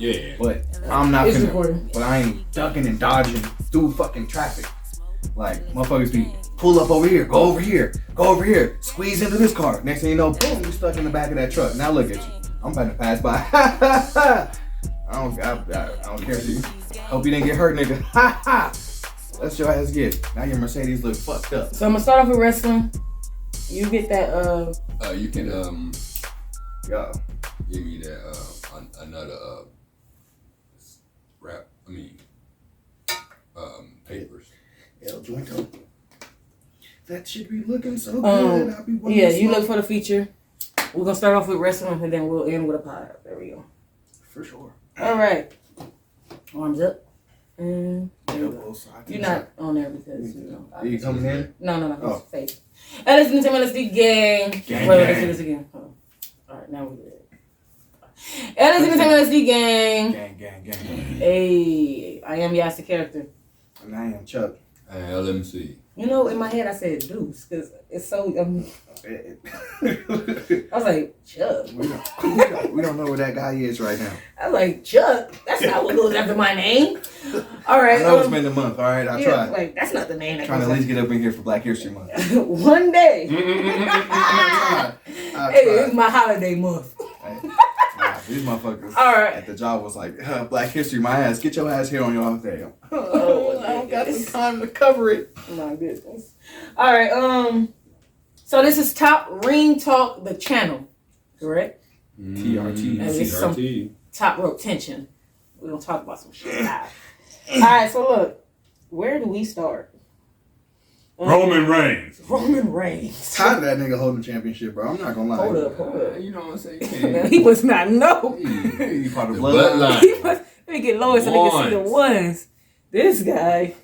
Yeah. But I'm not It's finna, recording. but I ain't ducking and dodging through fucking traffic. Like, motherfuckers be pull up over here, go over here, squeeze into this car. Next thing you know, boom, you stuck in the back of that truck. Now look at you. I'm about to pass by. I don't care for you. Hope you didn't get hurt, nigga. That's your ass get. Now your Mercedes look fucked up. So I'm gonna start off with wrestling. You get that You can Yeah. give me that another wrap. I mean papers. El Jointo. That should be looking so good. I'll be yeah, you look for the feature. We're gonna start off with wrestling and then we'll end with a pod. There we go. For sure. All right. Arms up. And Elbows. you're not on there because Are you coming in? No. Oh. It's fake. Ladies and gentlemen, let's do gang. Gang, Wait, gang. let's do this again. Hold on. All right, now we're good. Ladies and gentlemen, let's do gang. Gang. Hey, I am Yaz the Character. And I am Chuck. LMC. You know, in my head I said Deuce because it's so. I was like Chuck. we don't know where that guy is right now. I was like Chuck. That's not what goes after my name. All right. I know it's been a month. All right, I tried. Like that's not the name. That Trying to goes at least get up in here for Black History Month. after- One day. I Hey, tried. it's my holiday month. Nah, these motherfuckers All right. at the job was like, Black History, my ass. Get your ass here on your off day. Oh, I don't got the time to cover it. My goodness. All right. So this is Top Ring Talk, the channel, correct? TRT. And it's some TRT. top rope tension. We're gonna talk about some shit now. All right. So look, where do we start? Roman Reigns. Roman Reigns. Tired of that nigga holding the championship, bro. I'm not gonna lie. Hold up. You know what I'm saying? Man, he was not no. He part of The bloodline. bloodline. He was. Let me get lower so they can see the Ones. ones. This guy.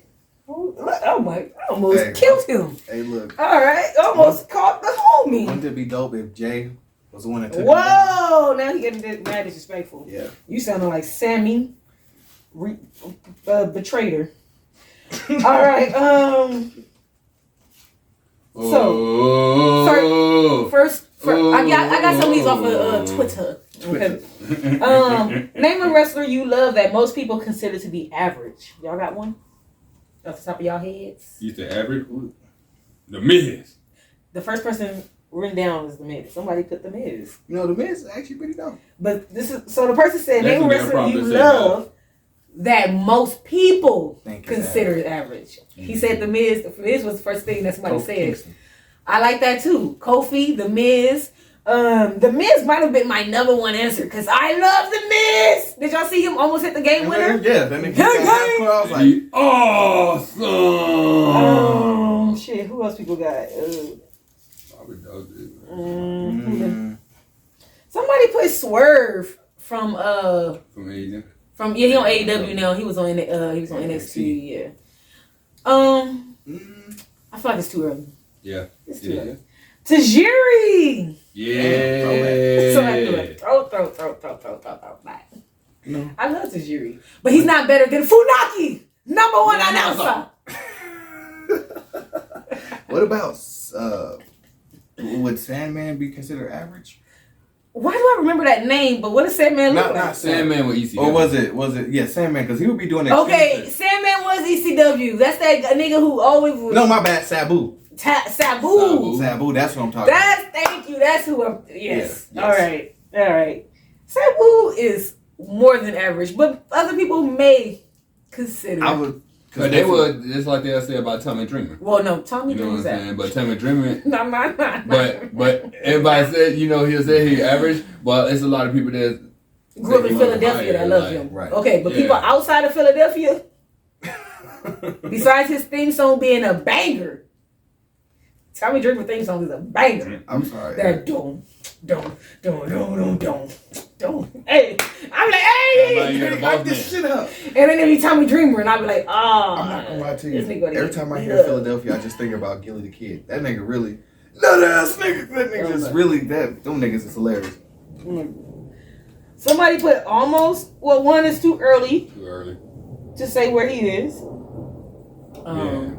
Oh my! I almost Hey. killed him. Hey, look. All right, almost caught the homie. Wouldn't it be dope if Jay was the one that took Whoa! Now he getting mad disrespectful. Yeah. You sounding like Sammy, betrayer. All right. First, I got some of these off of Twitter. Okay. Name a wrestler you love that most people consider to be average. Y'all got one? Off the top of y'all heads? You said average? The Miz. The first person written down is The Miz. Somebody put The Miz. You know, the Miz is actually pretty dope. But this is so the person said That's name a what they're wrestler probably you saying, love that most people Think is consider average. He said The Miz. The Miz was the first thing that somebody Kofi said. Kingston. I like that too. Kofi, The Miz. The Miz might have been my number one answer because I love The Miz. Did y'all see him almost hit the game winner? Yeah, that nigga. Yeah, I was like, Awesome. Shit. Who else people got? Somebody put Swerve from From Asian. he on AEW now. He was on NXT. Yeah. I feel like it's too early. Yeah. It's too early. Tajiri. Yeah. Somebody do it. Throw. Bye. No. I love Tajiri, but he's not better than Funaki, number one announcer. What about would Sandman be considered average? Why do I remember that name? But what does Sandman look like? Not Sandman with ECW. Or was it? Yeah, Sandman, because he would be doing that. Okay, Sandman was ECW. That's that nigga who always was. No, my bad. Sabu. Sabu. Sabu. That's what I'm talking about. Thank you. That's who I'm. Yes. Yes. All right. Sabu is more than average, but other people may consider. I would. But they would, just like they'll say about Tommy Dreamer. Well, no, Tommy You know what I'm Dreamer's saying? But Tommy Dreamer. No. But everybody said, he'll say he's average. Well, it's a lot of people that grew up in Philadelphia that love him. right. Okay, but Yeah. people outside of Philadelphia, besides his theme song being a banger, Tommy Dreamer theme song is a banger. I'm sorry. That don't. Hey, I'm like, hey, Fuck this shit up. and then it'd be Tommy Dreamer, and I'd be like, I'm not gonna lie to you. this nigga gonna Every get time I beat hear up. Philadelphia, I just think about Gilly the Kid. That nigga really. Nut ass nigga. That nigga is really that. Them niggas is hilarious. Somebody put almost. Well, one is too early too early. to say where he is. Yeah.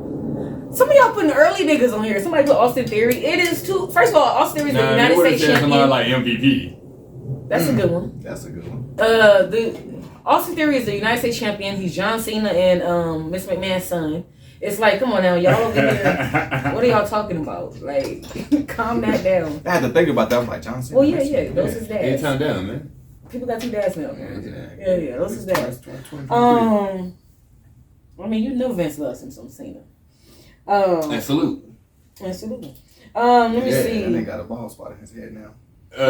Some of y'all putting early niggas on here. Somebody put Austin Theory. It is too. First of all, Austin Theory is the United States champion. Somebody like MVP. That's a good one. That's a good one. Austin Theory is the United States champion. He's John Cena and Miss McMahon's son. It's like, come on now, y'all over here. What are y'all talking about? Like, calm that down. I had to think about that. I was like, John Cena. Well, yeah. Those is dads. Anytime down, man. People got 2 dads now. Yeah. Those is dads. 20, I mean, you know Vince loves him some Cena. And salute. Absolutely. Let me see. And they got a bald spot in his head now.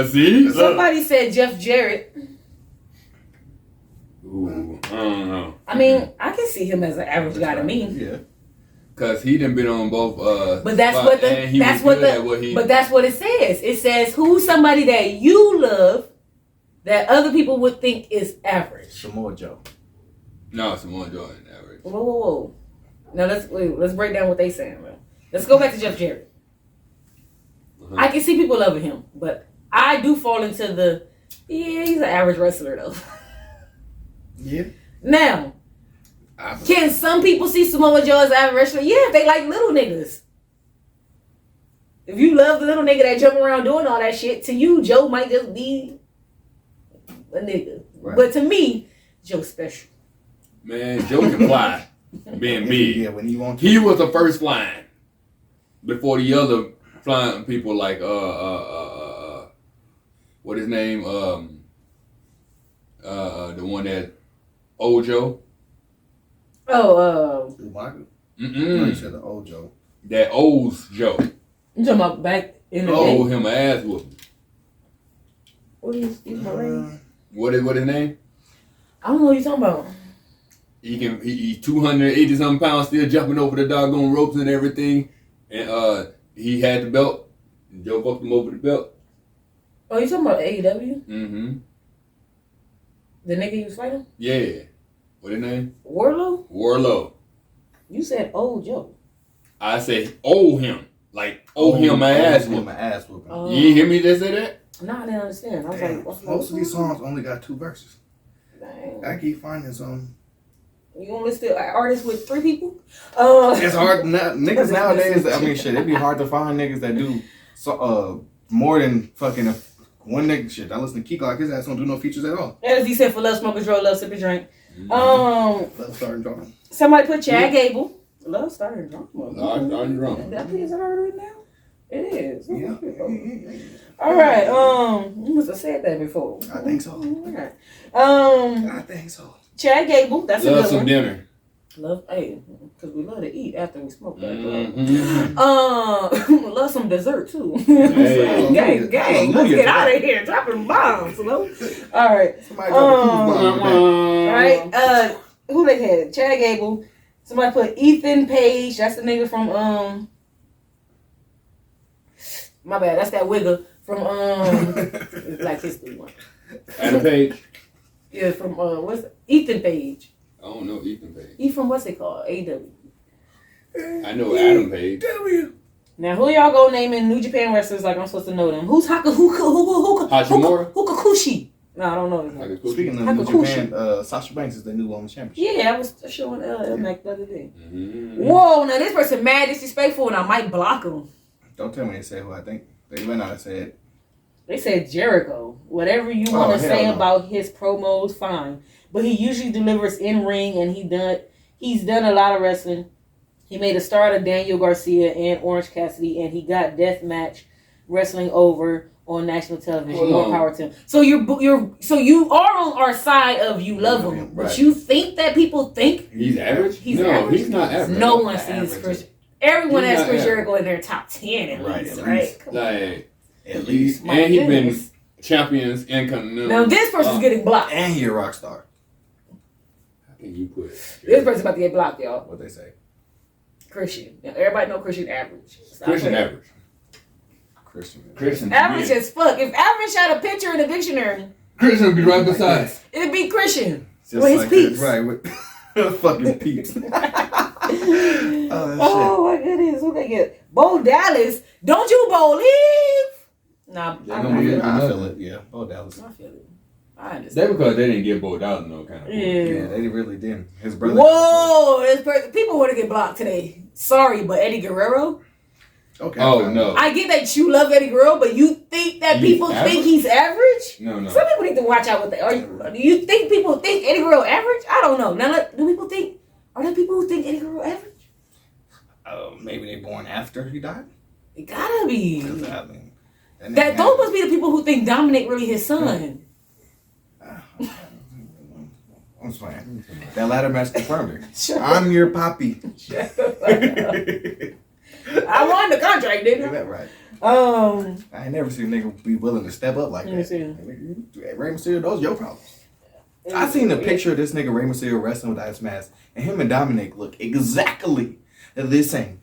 See? Somebody said Jeff Jarrett. Ooh, I don't know. I mean, I can see him as an average guy to me. Yeah. Cause he done been on both. But that's spots, what and he that's was what good at what he. but that's what it says. It says who's somebody that you love that other people would think is average. Samoa Joe. No, Samoa Joe ain't average. Whoa. Now let's break down what they saying, man. Let's go back to Jeff Jarrett. I can see people loving him, but I do fall into the he's an average wrestler though. Yeah. Now, can some people see Samoa Joe as an average wrestler? Yeah, if they like little niggas. If you love the little nigga that jump around doing all that shit, to you, Joe might just be a nigga. Right. But to me, Joe's special. Man, Joe can fly. Being big. Yeah, when he wants to. He was the first flying. Before the other flying people like what his name? The one that old Joe. Michael. No, you said the old Joe. That old Joe. You talking about back in the day? Oh, him an ass whooping. What is my name? What his name? I don't know what you're talking about. He's 280 something pounds, still jumping over the doggone ropes and everything. And he had the belt. Joe fucked him over the belt. Oh, you talking about AEW? Mm-hmm. The nigga you was fighting? Yeah. What his name? Warlow? Warlow. You said old Joe. I say owe him. Like owe him my ass whooping. Oh. You hear me just say that? No, I didn't understand. I was like, what's most of these songs only got 2 verses. Dang. I keep finding some. You gonna list the artists with 3 people? It's hard. Niggas nowadays, I mean, shit, it'd be hard to find niggas that do more than fucking one nigga shit. I listen to Kiko, like his ass don't do no features at all. As he said, for love, smoke, control, love, sip, and drink. Love starting drawing. Somebody put Chad Gable. Love starting drunk. Starting drunk. That is already now. It is. Yeah. All right. You must have said that before. I think so. All right. I think so. Chad Gable. That's Love a good some one. dinner. Love, because we love to eat after we smoke that. Mm-hmm. Love some dessert too. Hey. gang. Let's get out of here. Dropping bombs, you know? All right. Somebody drop a bomb. All right. Who they had? Chad Gable. Somebody put Ethan Page. That's the nigga from my bad. That's that wigger from Black History one. Adam Page. Yeah, from what's Ethan Page? I don't know Ethan Page. He from what's it called? AW. I know Adam Page. Now who y'all go naming New Japan wrestlers like I'm supposed to know them? Who's Hachimura? Hukakushi? No, I don't know his name. Speaking of New Japan, Sasha Banks is the new women's championship. Yeah, I was showing Lmac the other day. Mm-hmm. Whoa, now this person mad disrespectful and I might block him. Don't tell me they said who I think. They went out and said. They said Jericho. Whatever you want to say about his promos, fine. But he usually delivers in ring, and he's done a lot of wrestling. He made a start of Daniel Garcia and Orange Cassidy, and he got deathmatch wrestling over on national television. More power to him. So you are on our side of you love him, but you think that people think he's average? He's no, average? He's not average. No one sees Chris. Everyone has Chris average. Jericho in their top 10 at least, right? Like at least. And he's been champions in Continental. Now this person's getting blocked. And he a rock star. How can you put This person's about to get blocked, y'all. What they say? Christian. Now, everybody know Christian average. Christian average. Christian. Average as fuck. If average had a picture in the dictionary, Christian would be right beside. it'd be Christian. Just with like his peeps. Right, with fucking peeps. Oh my goodness, who they get? Bo Dallas. Don't you believe? Nah, I feel it. Yeah, Bo Dallas. I feel it. I understand. That's because they didn't get both out no kind of. Yeah, they really didn't. His brother. Whoa, people want to get blocked today. Sorry, but Eddie Guerrero. Okay. Oh no. I get that you love Eddie Guerrero, but you think that people think he's average? No. Some people need to watch out with that. Do you think people think Eddie Guerrero average? I don't know. Now, do people think? Are there people who think Eddie Guerrero average? Maybe they born after he died. It gotta be. I mean, Those must be the people who think Dominic really his son. I'm playing. That ladder match confirmed it. I'm your poppy. I won the contract, didn't I? That right. I ain't never seen a nigga be willing to step up like that. Rey Mysterio, those your problems. I seen a picture of this nigga Rey Mysterio wrestling with Ice Mask, and him and Dominic look exactly the same.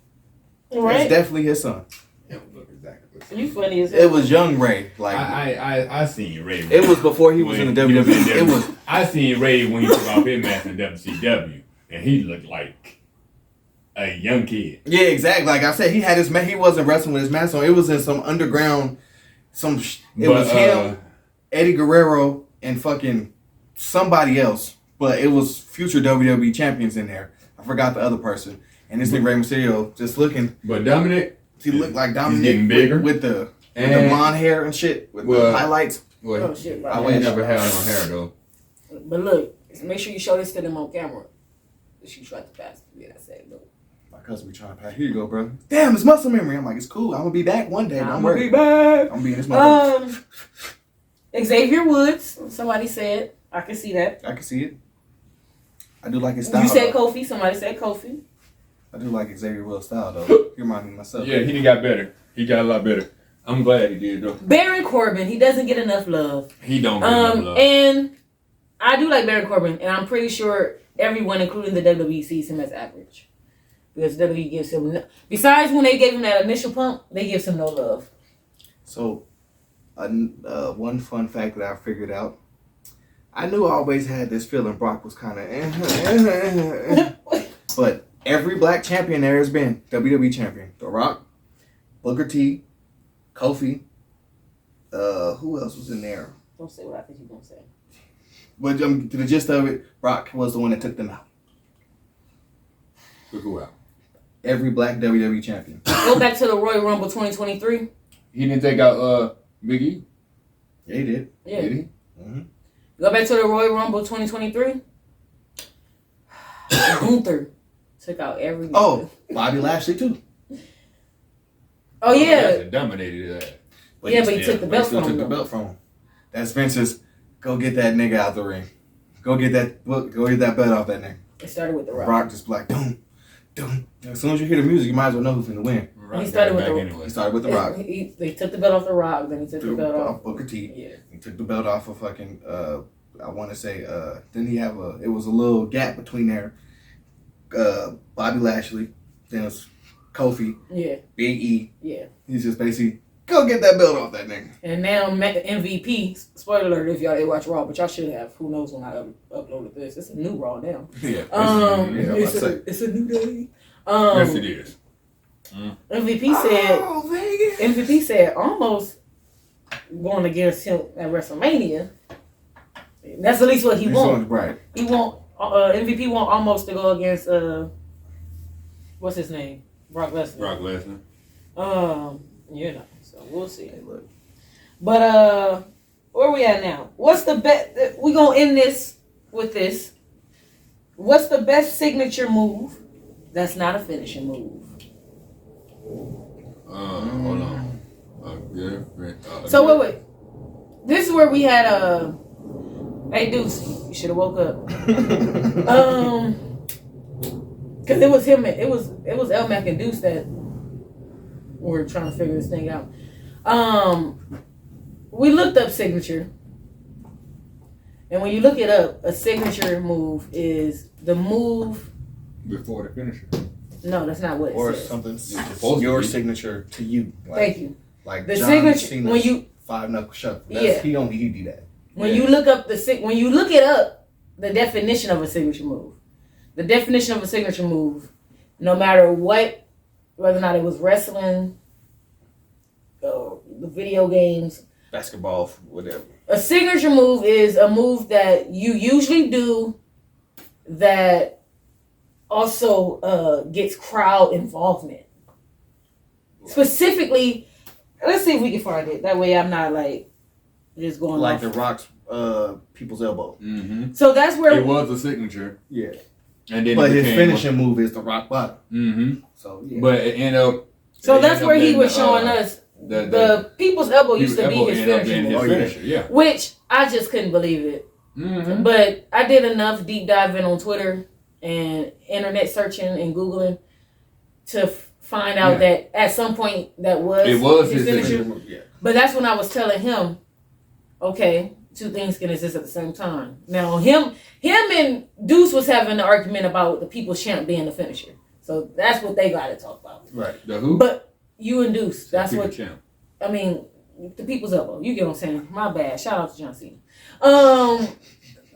Right? It's definitely his son. You funny as hell. It was young Ray. Like I seen Ray. It was before he was in the WWE. It was. I seen Ray when he took off his mask in WCW, and he looked like a young kid. Yeah, exactly. Like I said, he had his he wasn't wrestling with his mask on. It was in some underground. It was him, Eddie Guerrero, and fucking somebody else. But it was future WWE champions in there. I forgot the other person. And this nigga Rey Mysterio just looking. But Dominic. He looked like Dominic getting bigger with the blonde hair and shit with the highlights. Oh shit! I ain't never had no hair though. But look, make sure you show this to them on camera. She tried to pass it. Yeah, I said no. My cousin be trying to pass. Here you go, bro. Damn, it's muscle memory. I'm like, it's cool. I'm gonna be back one day. I'm gonna be back. I'm gonna be in this motherfucker. Xavier Woods. Somebody said. I can see that. I can see it. I do like his style. You said Kofi. Somebody said Kofi. I do like Xavier Woods' style though. He reminds me of myself. Yeah, he got better. He got a lot better. I'm glad he did though. Baron Corbin, he doesn't get enough love. He don't get enough love. And I do like Baron Corbin, and I'm pretty sure everyone, including the WWE, sees him as average. Because WWE gives him besides when they gave him that initial pump, they give him no love. So, one fun fact that I figured out. I knew I always had this feeling Brock was kind of but every black champion there has been WWE champion. The Rock, Booker T, Kofi. Who else was in there? Don't say what I think you're going to say. But to the gist of it, Brock was the one that took them out. Took who out? Every black WWE champion. Go back to the Royal Rumble 2023. He didn't take out Big E? Yeah, he did. Yeah. Did he? Mm-hmm. Go back to the Royal Rumble 2023. Gunther took out every. Oh, Bobby Lashley too. Oh yeah. Lashley dominated that. But he took the belt from him. Took the belt from him. That's Vince's. Go get that nigga out the ring. Go get that belt off that nigga. It started with the Rock. Brock just like doom. As soon as you hear the music, you might as well know who's gonna win. He started with the anyway. He started with the Rock. They took the belt off the Rock. Then he took the belt off Booker T. Yeah. He took the belt off of fucking. I want to say. Didn't he have a? It was a little gap between there. Bobby Lashley. Then it was Kofi. Yeah. Big E. Yeah. He's just basically go get that belt off that nigga. And now MVP. Spoiler alert if y'all didn't watch Raw, but y'all should have. Who knows when I uploaded this? It's a new Raw now. Yeah. It's a new day. Yes, it is. MVP said almost going against him at WrestleMania. That's at least what he wants. Right. He want MVP want almost to go against what's his name? Brock Lesnar. So we'll see. Hey, look. But where we at now? What's the best? We gonna end this with this. What's the best signature move that's not a finishing move? Hold on. So wait. This is where we had hey Deuce, you should have woke up. Cause it was him. It was Lmac and Deuce that were trying to figure this thing out. We looked up signature, and when you look it up, a signature move is the move before the finisher. No, that's not what it or says. Something your signature to you. Like, Thank you. Like the John signature Cena's when you 5-knuckle shuffle. Yeah. He do that. When you look up when you look it up, the definition of a signature move. The definition of a signature move, no matter what, whether or not it was wrestling, the video games, basketball, whatever. A signature move is a move that you usually do that also gets crowd involvement. specifically. Let's see if we can find it. That way, I'm not like just going like off. the Rock's people's elbow. Mm-hmm. So that's where it was a signature. Yeah. And then But his finishing move is the rock bottom. Mm-hmm. So yeah. But it ended up. So that's where he was showing us the people's elbow used to be his finisher. Yeah. Which I just couldn't believe it. Mm-hmm. But I did enough deep diving on Twitter and internet searching and Googling to find out that at some point that was his finisher. Yeah. But that's when I was telling him, okay, two things can exist at the same time. Now him and Deuce was having an argument about the People's Champ being the finisher. So that's what they got to talk about. Right. The who? But you and Deuce, that's the what. Champ. I mean, the People's Elbow. You get what I'm saying? My bad. Shout out to John Cena.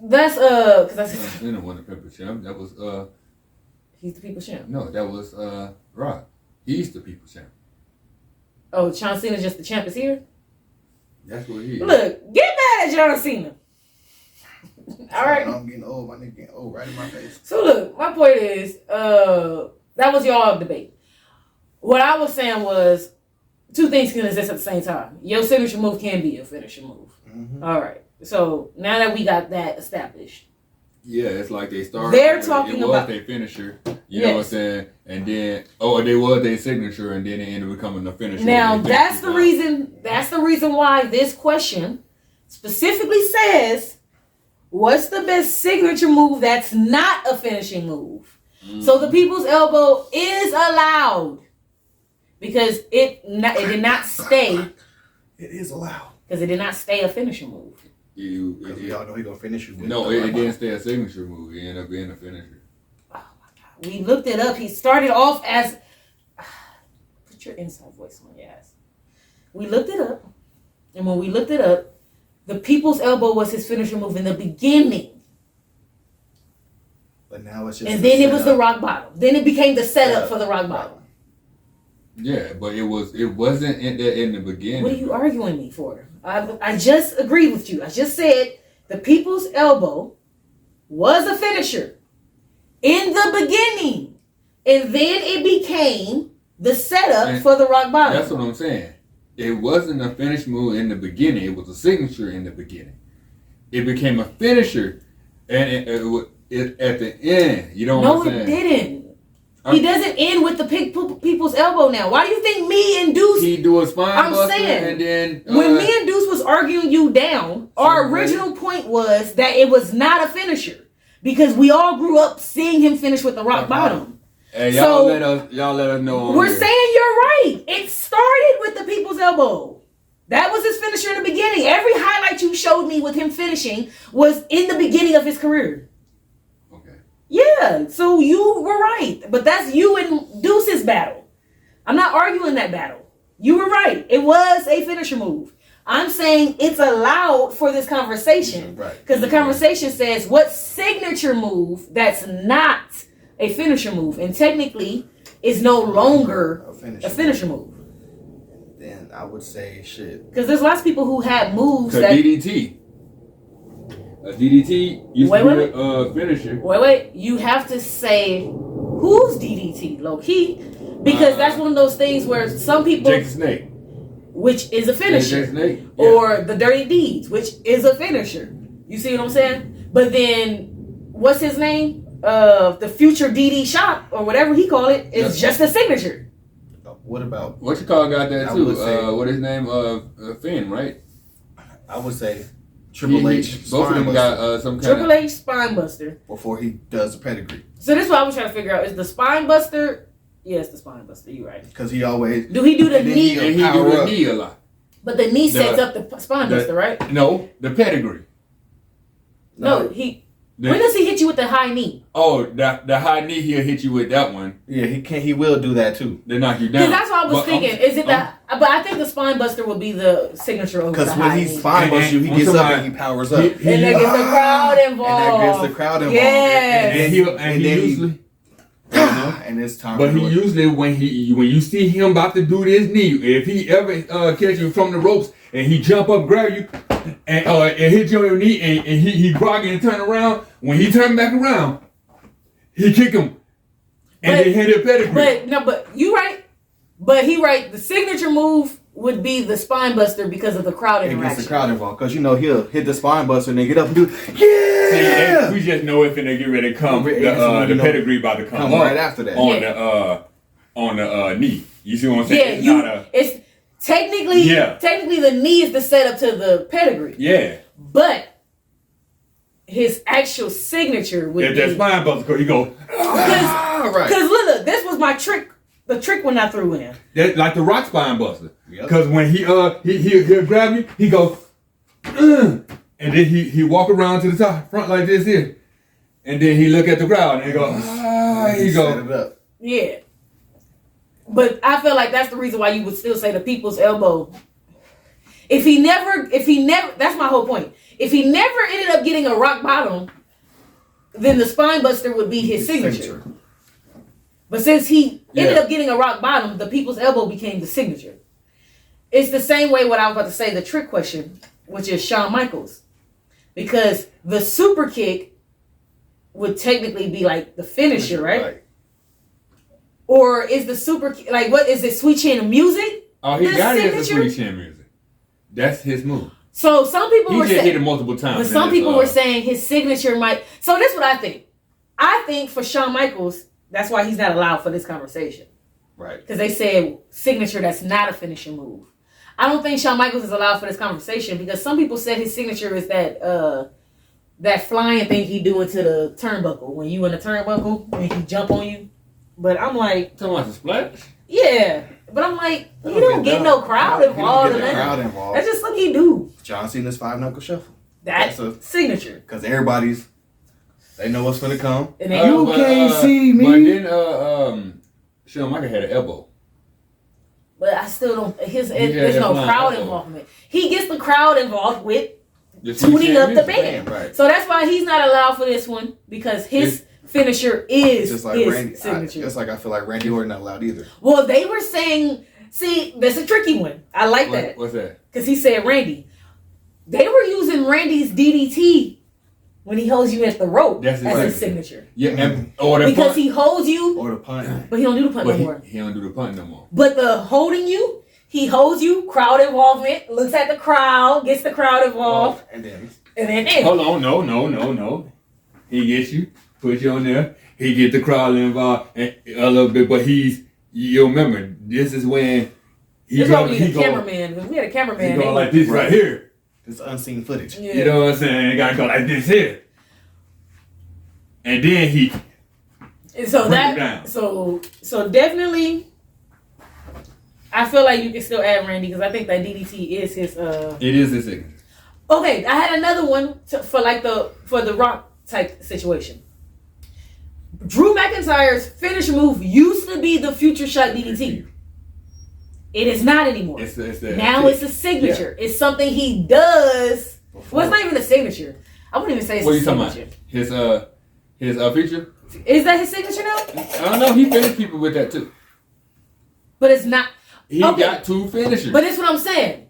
That's because John Cena won the People's Champ. That was he's the People's Champ. No, that was Rock. He's the People's Champ. Oh, John Cena's just the champ is here? That's what he is. Look, get mad at John Cena. All right. I'm getting old. My nigga getting old right in my face. So look, my point is, that was y'all debate. What I was saying was, two things can exist at the same time. Your signature move can be your finisher move. Mm-hmm. All right. So now that we got that established. Yeah, it's like they started. They're talking about their finisher. You know what I'm saying? And then, they was their signature, and then it ended up becoming the finisher. Now that's the reason. That's the reason why this question specifically says, "What's the best signature move that's not a finishing move?" Mm-hmm. So the People's Elbow is allowed because it did not stay. It is allowed because it did not stay a finishing move. Y'all know he gonna finish you. No, it didn't stay a signature move. It ended up being a finisher. Oh my God! We looked it up. He started off as. Put your inside voice on, Yaz. We looked it up, and when we looked it up, the People's Elbow was his finisher move in the beginning. But now it's just. And then it was the rock bottom. Then it became the setup for the rock bottom. Yeah, but it wasn't in the beginning. What are you arguing me for? I just agreed with you. I just said the People's Elbow was a finisher in the beginning, and then it became the setup for the rock bottom. That's what I'm saying. It wasn't a finish move in the beginning. It was a signature in the beginning. It became a finisher, and it at the end. You know what I'm saying? No, it didn't. He doesn't end with the People's Elbow now. Why do you think me and Deuce... He do a spine buster saying, and then... when me and Deuce was arguing you down, our original point was that it was not a finisher. Because we all grew up seeing him finish with the rock bottom. Hey, y'all let us know. We're saying you're right. It started with the People's Elbow. That was his finisher in the beginning. Every highlight you showed me with him finishing was in the beginning of his career. Yeah, so you were right. But that's you and Deuce's battle. I'm not arguing that battle. You were right. It was a finisher move. I'm saying it's allowed for this conversation. Right. Because the conversation says, what signature move that's not a finisher move and technically is no longer a finisher move? Then I would say shit. Because there's lots of people who had moves that... DDT. A DDT used to be a finisher. Wait. You have to say who's DDT, low key, because that's one of those things where some people, Jake the Snake, which is a finisher, Snake, or the Dirty Deeds, which is a finisher. You see what I'm saying? But then, what's his name? The future DD Shop or whatever he called it is just a signature. What about what you call got that too? What his name? Finn, right? I would say. Triple H. Both of them got some kind Triple H Spine Buster. Before he does the pedigree. So this is what I was trying to figure out. Is the Spine Buster... Yes, the Spine Buster. You're right. Because he always... Do he do the knee? And he do the knee a lot. But the knee sets up the Spine Buster, right? No, the pedigree. No, when does he hit you with the high knee? Oh, the high knee, he'll hit you with that one. Yeah, he will do that too. They knock you down. Because that's what I was thinking. Is it but I think the Spine Buster will be the signature over the high knee. Because when he spine busts you, he gets up and he powers up. And that gets the crowd involved. And that gets the crowd involved. Yes. And he usually... and it's time. But he usually, when you see him about to do this knee, if he ever catch you from the ropes and he jump up, grab you, and hit you on your knee, and he groggy and turn around, when he turn back around, he kick him, and they hit a pedigree. But you right. But he the signature move would be the spine buster because of the crowd It interaction. gets the crowd involved. Because, he'll hit the spine buster and then get up and do, yeah! See, we just know if finna get ready to come. The pedigree about to come right after that. On the knee. You see what I'm saying? It's technically the knee is the setup to the pedigree. Yeah. But his actual signature would if be... that spine buster, you go... Because look, this was my trick. The trick when I threw in. That, like the rock spine buster. Because when he'll grab you, he goes... and then he walk around to the front like this here. And then he look at the crowd and he go... he go... Set it up. Yeah. But I feel like that's the reason why you would still say the people's elbow. If he never, that's my whole point. If he never ended up getting a rock bottom, then the spine buster would be his signature. But since he ended up getting a rock bottom, the people's elbow became the signature. It's the same way what I was about to say, the trick question, which is Shawn Michaels. Because the super kick would technically be like the finisher, right? Or is the super like what is it? Sweet Chin Music? Oh, he got it as a Sweet Chin Music. That's his move. So some people were saying hit it multiple times. But some people were saying his signature might. So this is what I think. I think for Shawn Michaels, that's why he's not allowed for this conversation. Right. Because they said signature that's not a finishing move. I don't think Shawn Michaels is allowed for this conversation because some people said his signature is that flying thing he do into the turnbuckle when you in the turnbuckle and he jump on you. But I'm like, talking about the splash? Yeah, but I'm like, you don't get no crowd involved. That's just something he do. John Cena's 5-knuckle shuffle. That's a signature. Because they know what's gonna come. And then you can't see me. But then Shawn Michaels had an elbow. But I still don't. There's no crowd involvement. He gets the crowd involved with tuning up the band. Right. So that's why he's not allowed for this one because his finisher is just like his signature. Just like I feel like Randy Orton not allowed either. Well, they were saying, see, that's a tricky one. I like that. What's that? Because he said Randy. They were using Randy's DDT when he holds you at the rope as his signature. Yeah, because punt. He holds you. Or the punt. But he don't do the punt no more. He don't do the punt no more. But the holding you, he holds you, crowd involvement, looks at the crowd, gets the crowd involved. And then. Hold on, no. He gets you, puts you on there. He get the crowd involved a little bit, but you remember, this is when he cameraman. We had a cameraman. He go like this right here. This unseen footage. Yeah. You know what I'm saying? He gotta go like this here. And then he so definitely I feel like you can still add Randy because I think that DDT is his it is his signature. Okay, I had another one for the Rock type situation. Drew McIntyre's finisher move used to be the future shot DDT. It is not anymore. It's a signature. Yeah. It's something he does. Well, it's not even a signature. I wouldn't even say it's a signature. His feature? Is that his signature now? I don't know. He finished people with that too. But it's not. He got two finishers. But that's what I'm saying.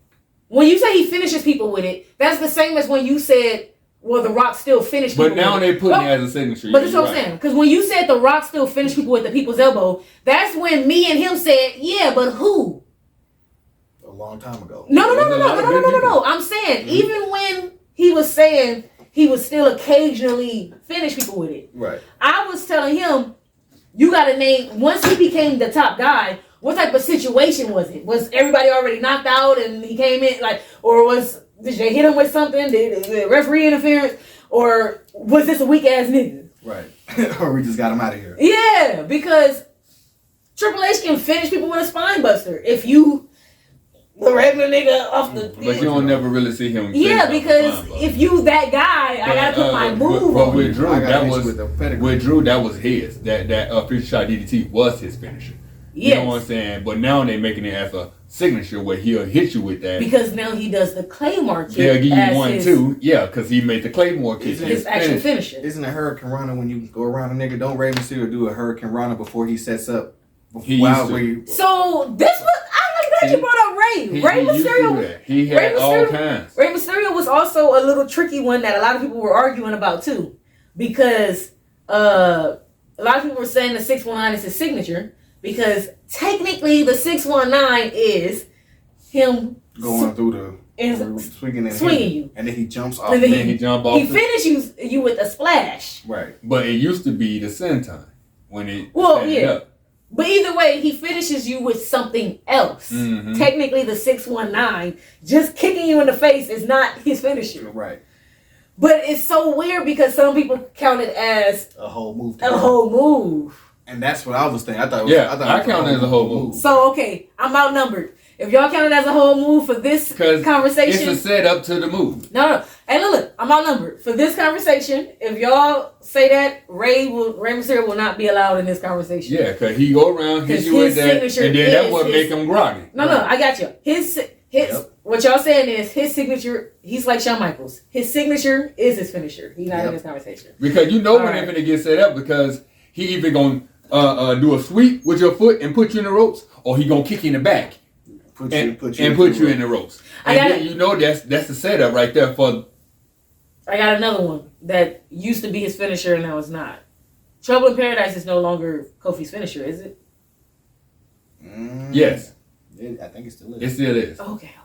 When you say he finishes people with it, that's the same as when you said, well, The Rock still finished people with it. But now they're putting it as a signature. But that's what I'm saying. Because when you said The Rock still finished people with the people's elbow, that's when me and him said, yeah, but who? A long time ago. No. I'm saying, even when he was saying he would still occasionally finish people with it. Right. I was telling him, you got to name, once he became the top guy, what type of situation was it? Was everybody already knocked out and he came in, or did they hit him with something? Did referee interference? Or was this a weak ass nigga? Right. Or we just got him out of here. Yeah, because Triple H can finish people with a spine buster. If you, the regular nigga off the... But you don't never really see him. Yeah, because if you that guy, I got to put my move on. But with Drew, that was his. That future shot DDT was his finisher. You know what I'm saying? But now they're making it as a signature where he'll hit you with that. Because now he does the Claymore kick. They'll give you one, too. Yeah, because he made the Claymore kick. His actual finisher. Isn't a Hurricane Rana when you go around a nigga? Don't Rey Mysterio do a Hurricane Rana before he sets up? So this was... I'm glad you brought up Rey. Rey Mysterio. He had all kinds. Rey Mysterio was also a little tricky one that a lot of people were arguing about, too. Because a lot of people were saying the 619 is his signature. because technically the 619 is him going through the swinging you, and then he jumps off. And then he jump off. He finishes you with a splash. Right. But it used to be the senton when it up. But either way, he finishes you with something else. Mm-hmm. Technically, the 619 just kicking you in the face is not his finisher. Right. But it's so weird because some people count it as a whole move. A whole move. And that's what I was thinking. I thought I count it as a whole move. So okay, I'm outnumbered. If y'all count it as a whole move for this conversation, it's a setup to the move. No. Hey, look, I'm outnumbered for this conversation. If y'all say that, Rey Mysterio will not be allowed in this conversation. Yeah, because he go around, hit you with that, and then that would make him groggy. No, I got you. His what y'all saying is his signature. He's like Shawn Michaels. His signature is his finisher. He's not in this conversation because you know when they're gonna get set up because he either gonna do a sweep with your foot and put you in the ropes, or he gonna kick you in the back. Put you in the ropes. And then you know that's the setup right there for. I got another one that used to be his finisher and now it's not. Trouble in Paradise is no longer Kofi's finisher, is it? Yes. I think it still is. It still is. Okay.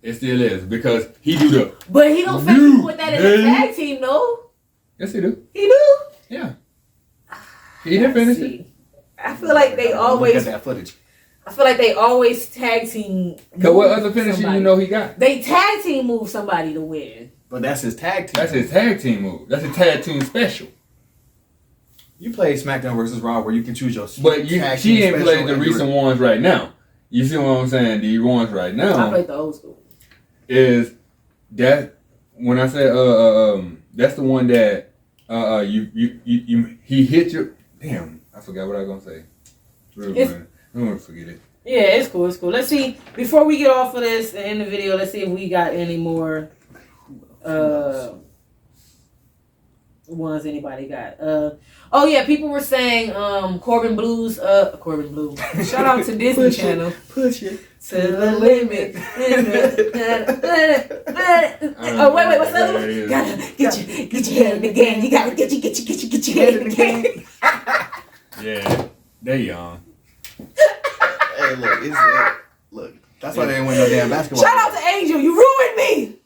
It still is because he do the. But he don't finish people with that in the tag team, no. Yes, he do. He do. Yeah. He didn't finish it. I feel like they always. Look at that footage. I feel like they always tag team. Cause what other finisher you know he got? They tag team move somebody to win. But that's his tag team. That's his tag team move. That's a tag team special. You play SmackDown versus Raw where you can choose your. But she ain't played the recent ones right now. You see what I'm saying? The ones right now. I played the old school. Is that when I say that's the one that he hit your damn. I forgot what I was gonna say. I'm gonna forget it. Yeah, it's cool. Let's see. Before we get off of this and end the video, let's see if we got any more ones anybody got. Oh yeah, people were saying Corbin Blue. Shout out to Disney Channel. Push it to the limit. Oh wait, what's that? Gotta get your head in the game. You gotta get your head in the game. Yeah, they young. Hey, look. That's why they didn't win no damn basketball. Shout out to Angel, you ruined me.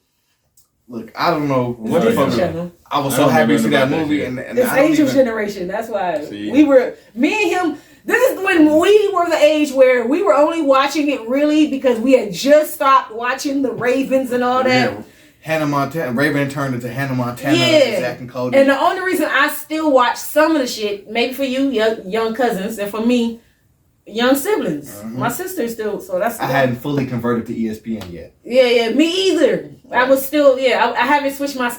Look, I don't know what the fuck. I was so happy to see that movie, and it's Angel's generation. That's why me and him. This is when we were the age where we were only watching it really because we had just stopped watching the Ravens and all that. Yeah. Hannah Montana, Raven turned into Hannah Montana, Zach and Cody. And the only reason I still watch some of the shit, maybe for you, young cousins, and for me, young siblings. Mm-hmm. My sister still, so that's. I hadn't fully converted to ESPN yet. Yeah, me either. I was still, I haven't switched my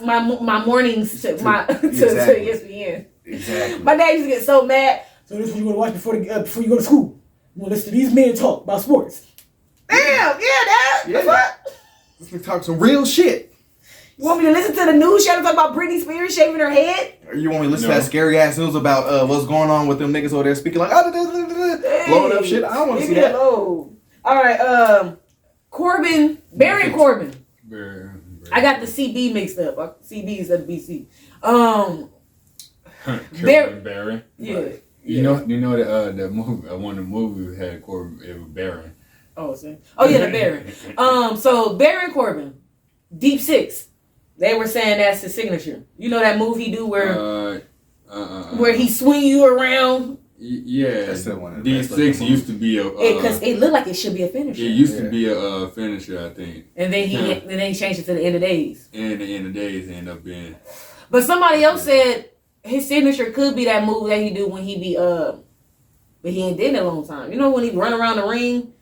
mornings to ESPN. Exactly. My dad used to get so mad. So this is what you want to watch before you go to school. You want to listen to these men talk about sports. Damn, yeah, Dad. Yeah. What? Let's talk some real shit. You want me to listen to the news channel talk about Britney Spears shaving her head? Or you want me to listen to that scary ass news about what's going on with them niggas over there speaking like blowing up shit? I don't want to see that. All right, Baron Corbin. I got the CB mixed up. CB is at BC. Baron. Yeah. You know the movie. One of the movies had Corbin. It was Baron. The Baron. So Baron Corbin, Deep Six. They were saying that's his signature. You know that move he do where he swing you around. Yeah, that's the one. D6 used to be a because it looked like it should be a finisher. It used to be a finisher, I think. And then he changed it to the end of days. And the end of days end up being. But somebody else said his signature could be that move that he do when he be but he ain't did it in a long time. You know when he run around the ring.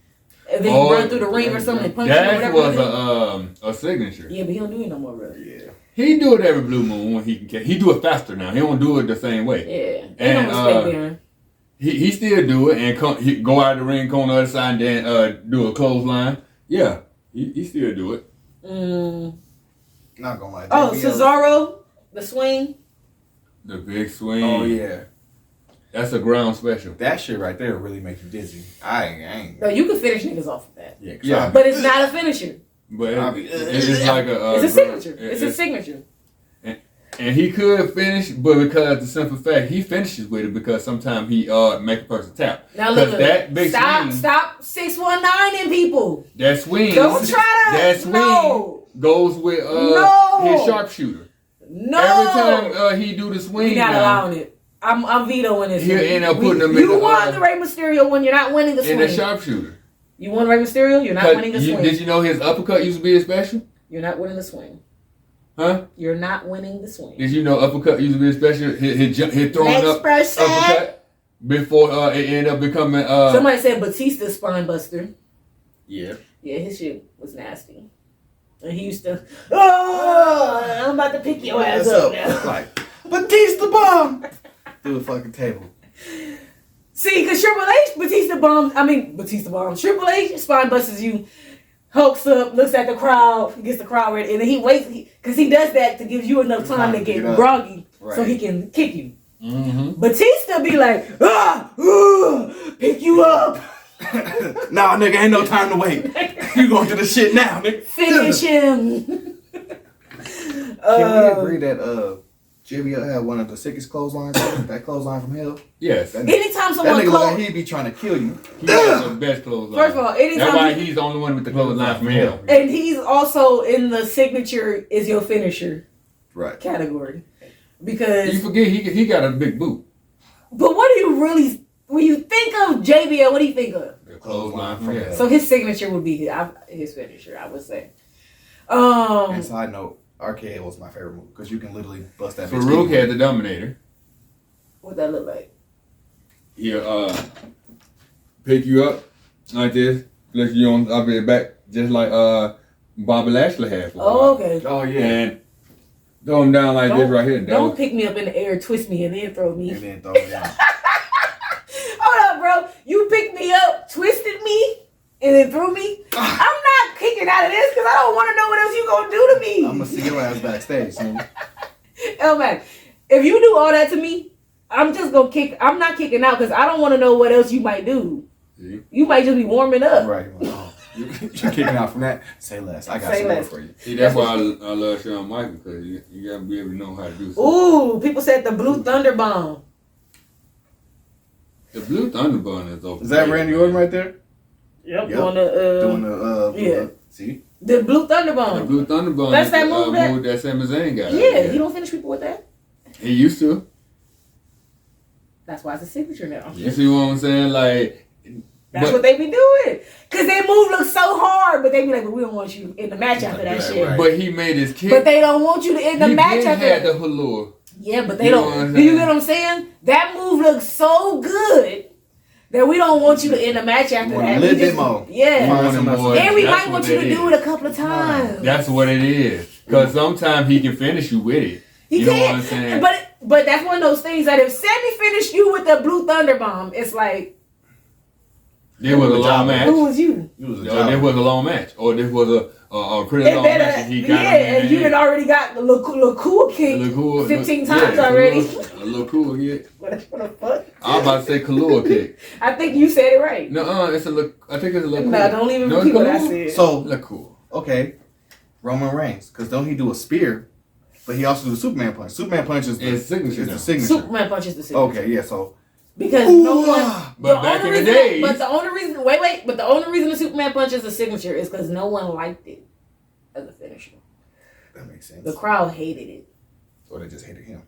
And then he run through the ring or something and punch him or whatever. That was a signature. Yeah, but he don't do it no more, really. Yeah. He do it every blue moon when he can. He do it faster now. He don't do it the same way. Yeah. And respect Baron. He still do it and he go out of the ring, go on the other side, and then do a clothesline. Yeah, he still do it. Not gonna lie. Oh, Cesaro, the swing. The big swing. Oh yeah. That's a ground special. That shit right there really makes you dizzy. I ain't. No, you can finish niggas off of that. Yeah. But it's not a finisher. But it's like it's a signature. It's a signature. And he could finish, but because the simple fact he finishes with it because sometimes he make a person tap. Now look, that big swing, stop 619 in people. That swing, Don't try to. that swing goes with his sharpshooter. No. Every time he do the swing, you're not allowing it. I'm vetoing this. He'll end up putting them in You won the Rey Mysterio when you're not winning the swing. In the sharpshooter. You won Rey Mysterio. You're not winning the swing. Did you know his uppercut used to be his special? You're not winning the swing. Huh? You're not winning the swing. Did you know uppercut used to be his special? His throwing up uppercut before it ended up becoming. Somebody said Batista's spine buster. Yeah. Yeah, his shit was nasty. And he used to, I'm about to pick your ass up now. Like, Batista bomb through the fucking table. See, because Triple H, Triple H spine busts you, hulks up, looks at the crowd, gets the crowd ready, and then he waits, because he does that to give you enough time to get groggy so he can kick you. Mm-hmm. Batista be like, pick you up. Nah, nigga, ain't no time to wait. You going to the shit now, nigga. Finish him. Can we agree that JBL had one of the sickest clotheslines? That clothesline from hell? Yes. Anytime someone that nigga like he be trying to kill you. He has the best clothesline. First of all, anytime that's why he's the only one with the clothesline from hell. And he's also in the signature is your finisher category. Because you forget he got a big boot. But what do you really, when you think of JBL, what do you think of? The clothesline from hell. So his signature would be his finisher, I would say. And side note, RKA was my favorite move because you can literally bust that. Farouk had the Dominator. What that look like? He'll pick you up like this, let you on up your back, just like Bobby Lashley had. Okay. Oh yeah. And throw him down like this right here. Don't pick me up in the air, twist me, and then throw me. And then throw me down. Hold up, bro. You picked me up, twisted me, and then threw me. I'm not kicking out of this because I don't want to know what else you gonna do to me. I'm gonna see your ass backstage, son. Lmac, if you do all that to me, I'm just gonna kick. I'm not kicking out because I don't want to know what else you might do. See? You might just be warming up. Right. You're kicking out from that. Say less. I got some more for you. See, that's why I love Shawn Michaels because you gotta be able to know how to do something. Ooh, people said the Blue Thunder Bomb. The Blue Thunder Bomb is over. Is that Randy Orton right there? Yep. Doing the see? The Blue Thunder Bomb. The Blue Thunder Bomb. That's that move that Sami Zayn got. Yeah, he don't finish people with that. He used to. That's why it's a signature now. You see what I'm saying? Like that's what they be doing. Cause their move looks so hard, but they be like, "But we don't want you in the match after that shit." Right. But he made his kick. But they don't want you to end the match after had that. the allure. Yeah, but they don't. Do you get what I'm saying? That move looks so good that we don't want you to end the match after that. A little bit more. Yeah. And we That's might want you to do it a couple of times. That's what it is. Because sometimes he can finish you with it. He you can. know what I'm saying? But that's one of those things that if Sammy finished you with the Blue Thunder Bomb, it's like. There was a long match. Who was you? There was a long match. Or this was a pretty long match. And he got and you had already got the little cool kick 15 times already. A little cool kick. What the fuck? I was about to say Kalua kick. I think you said it right. No, it's a look. I think it's a look cool. No, don't even repeat what I said. So, look cool. Okay. Roman Reigns. Because don't he do a spear? But he also do the Superman punch. Superman punch is the signature. Superman punch is the signature. Okay, yeah, so. Because no one. But back in the days. But the only reason. But the only reason the Superman punch is a signature is because no one liked it as a finisher. That makes sense. The crowd hated it. Or they just hated him.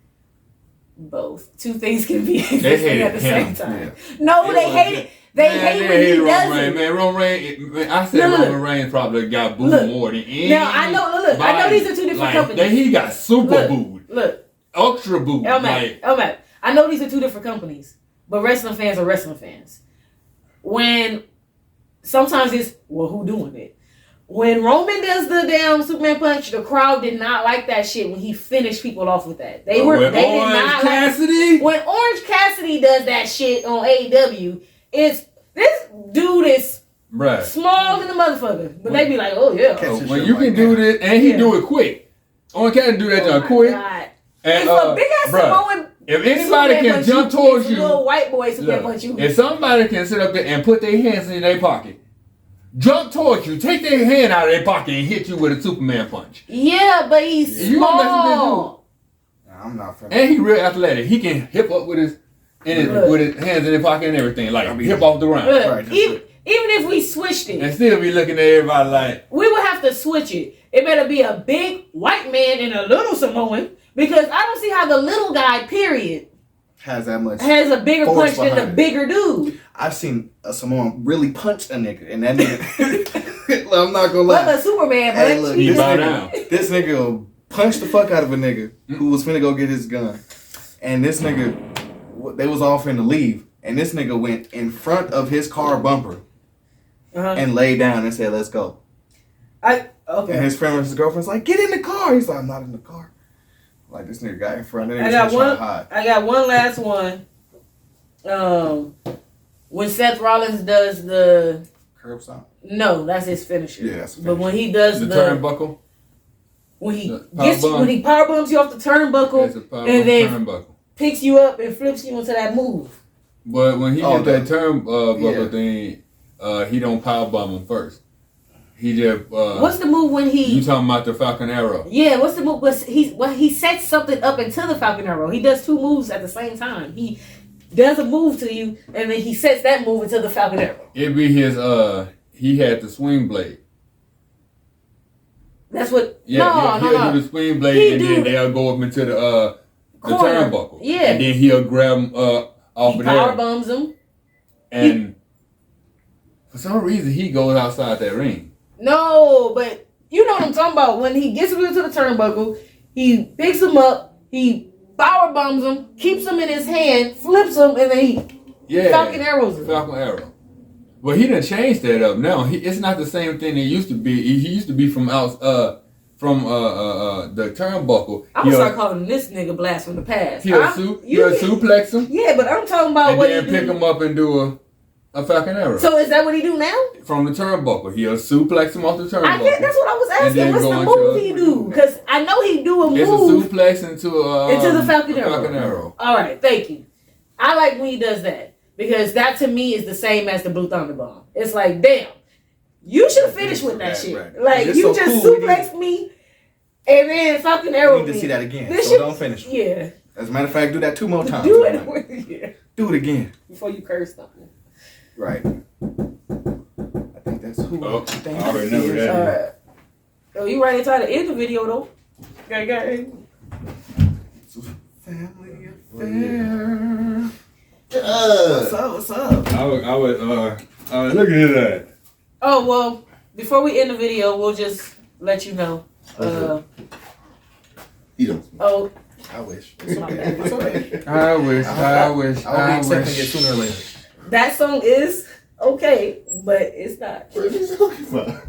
Both. Two things can be existing at the same time. Yeah. No, they hated. They hate when he does it. Man, Roman Reigns. I said Roman Reigns probably got booed more than any. Now I know these are two different companies. He got super booed. Look. Ultra booed. Lmac. I know these are two different companies. But wrestling fans are wrestling fans. When sometimes it's, well, who doing it? When Roman does the damn Superman punch, the crowd did not like that shit when he finished people off with that. They did not Cassidy? Like when Orange Cassidy does that shit on AEW, it's this dude is small than the motherfucker. But they be like, oh yeah. When you can do this, and he do it quick. Orange Cassidy do that job quick. God. And a big ass Samoan. If anybody can jump towards you, little white boy Superman punch you. If somebody can sit up there and put their hands in their pocket, jump towards you, take their hand out of their pocket and hit you with a Superman punch. Yeah, but he's small. I'm not from. And he real athletic. He can hip up with his hands in his pocket and everything. Like hip off the ground. Right, even if we switched it. And still be looking at everybody like. We would have to switch it. It better be a big white man and a little Samoan. Because I don't see how the little guy, period, has that much. Has a bigger punch than the bigger dude. I've seen a Samoan really punch a nigga. And that nigga. I'm not gonna lie. But the Superman, hey, look, this nigga will punch the fuck out of a nigga who was finna go get his gun. And this nigga, they was all finna leave. And this nigga went in front of his car bumper and laid down and said, let's go. Okay. And his friend, his girlfriend's like, get in the car. He's like, I'm not in the car. Like, this nigga got in front of him. I got one last one. When Seth Rollins does the curb stomp. No, that's his finisher. Yeah, that's but when he does the turnbuckle, when he power bumps you off the turnbuckle and then picks you up and flips you into that move. But when he did that turnbuckle thing, he don't power bomb him first. He just what's the move when he? You talking about the Falcon Arrow? Yeah, what's the move? He sets something up into the Falcon Arrow. He does two moves at the same time. He does a move to you, and then he sets that move into the Falcon Arrow. It'd be his he had the swing blade. That's what. Yeah, he'll do the swing blade, and then they'll go up into the turnbuckle. Yeah, and then he'll grab him off of there. Power bombs him, and for some reason he goes outside that ring. No, but you know what I'm talking about. When he gets him into the turnbuckle, he picks him up, he power bombs him, keeps him in his hand, flips him, and then he Falcon Arrows him. Falcon Arrow. Well, he done changed that up now. It's not the same thing it used to be. He used to be from the turnbuckle. I'm gonna start calling this nigga Blast from the Past. He'll suplex him. Yeah, but I'm talking about what and then pick him up and do a Falcon Arrow. So is that what he do now? From the turnbuckle. He'll suplex him off the turnbuckle. That's what I was asking. What's the move he do? Because I know he do a move. It's a suplex into the Falcon Arrow. All right, thank you. I like when he does that. Because that to me is the same as the Blue Thunder Bomb. It's like, damn, you should have finished with that shit. Right. Like, you just suplexed me and then Falcon Arrow me. We need to see that again. This so don't finish. Yeah. As a matter of fact, do that 2 more times. Do it. Yeah. Do it again. Before you curse something. Right. I think that's who. Oh, I already know that. Oh, you right inside the end of the video though. Okay. Family affair. What's up? I would look at that. Oh well, before we end the video, we'll just let you know. He don't. Oh. I wish. I wish. I'll be accepting it sooner or later. That song is okay, but it's not. What is he talking about?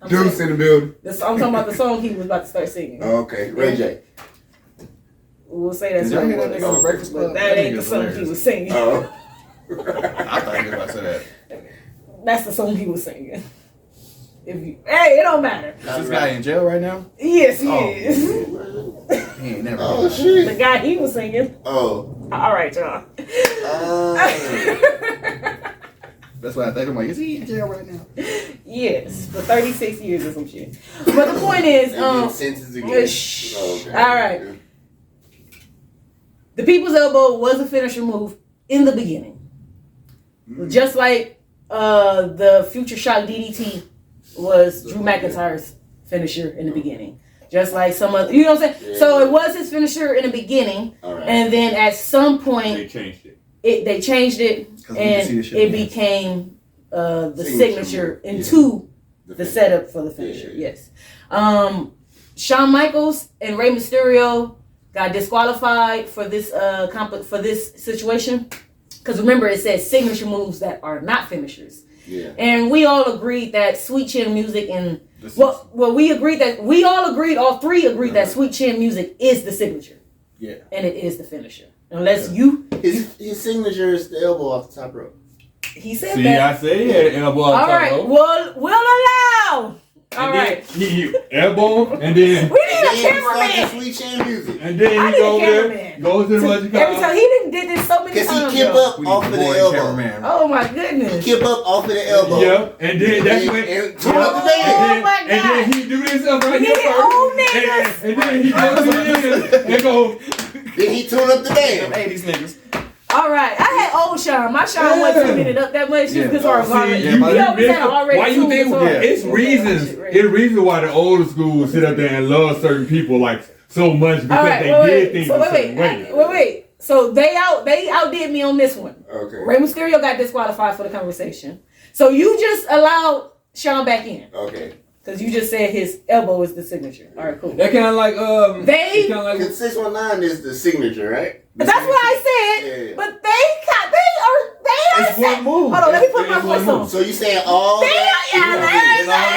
Deuce in the building. I'm talking about the song he was about to start singing. Oh, okay, Ray J. We'll say that's what that nigga on Breakfast Club? That ain't the song he was singing. Oh. I thought he was about to say that. That's the song he was singing. Hey, it don't matter. Is this guy in jail right now? Yes, he is. He ain't never. Oh shit. The guy he was singing. Oh. All right, y'all. That's why I think I'm like, is he in jail right now? Yes, for 36 years or some shit. But the point is, sentences again. All right. The People's Elbow was a finisher move in the beginning. Just like the Future Shock DDT was Drew McIntyre's finisher in the beginning. Just like some other, you know what I'm saying? Yeah. So it was his finisher in the beginning, and then at some point they changed it. They changed it, and it became the signature into the setup for the finisher. Yeah. Yes. Shawn Michaels and Rey Mysterio got disqualified for this situation, because remember it says signature moves that are not finishers. Yeah. And we all agreed that Sweet Chin Music and all three agreed that Sweet Chin Music is the signature. Yeah. And it is the finisher. Unless you his signature is the elbow off the top rope. He said See, that. I say he had an elbow off the top rope. All right. We'll allow All and right. then he elbow, and then We need a Then he cameraman. started Sweet Chin music. and then I he need a goes there, cameraman. goes to the bunch of Every time cars. he did this so many Cause times. he kip yo. up off of the elbow. Oh my goodness. Kip up off of the elbow. Yep, and then that's when. And turn up the band. Oh my And then God. he do this up right We here need first. old niggas. And then he goes to the end and go. Then he tune up the band. 80s niggas. All right. I had old Sean. My Sean wasn't tuning it up that much just because our already. See, He you always had already. why you tuned think guitar. it's reasons? It's reasons why the older school sit up there and love certain people like so much because All right. they Wait, did wait. things So a certain way. wait. So they outdid me on this one. Okay. Rey Mysterio got disqualified for the conversation. So you just allowed Sean back in Okay. because you just said his elbow is the signature. All right, cool. That kind of like They- kinda like Cause 619 is the signature, right? That's what I said. Yeah. But they are It's one move. Hold on, let me put my It's one voice move. on. So you saying all They that?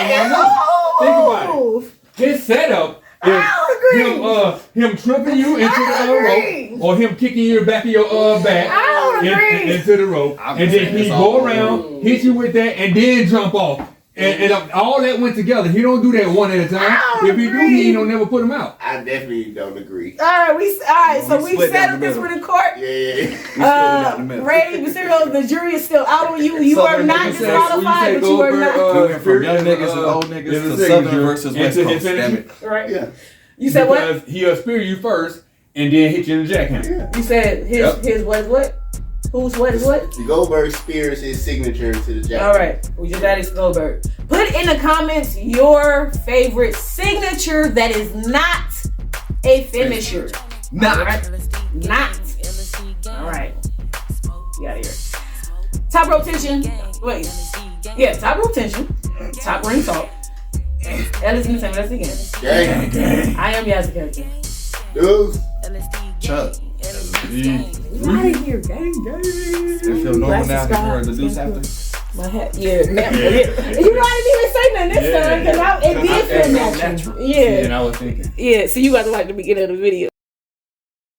Think about it. His setup is I him tripping you into I the agree. rope or him kicking you back of your back. I don't agree. Into the rope, I'm and saying then he it's go all around, hit you with that, and then jump off, and all that went together. He don't do that one at a time. I don't If he do, agree. he don't never put him out. I definitely don't agree. All right, so we split down settled the this middle. one in court. Yeah. Rey Mysterio, the jury is still out on you. You are not When you say disqualified, but you are not. We went from young niggas and old niggas to Southern versus West Coast. Damn it. Right? Yeah. You said what? Because he'll spear you first, and then hit you in the jackhammer. You said his what is what? Whose what is what? Goldberg spears his signature into the jacket. All right, we just added Goldberg. Put in the comments your favorite signature that is not a finisher. Not. All right? Not. All right. Get out of here. Top rope tension. Wait. Yeah, top rope tension. Top ring talk. Ellis in the same. Let's again. Gang. I am Yaz the Character. Dudes. Chuck. Right here, gang. It feel normal now that you heard the deuce after? My hat, yeah. You know, I didn't even say nothing this time because it did feel natural. Yeah. And I was thinking. Yeah, so you got to like the beginning of the video.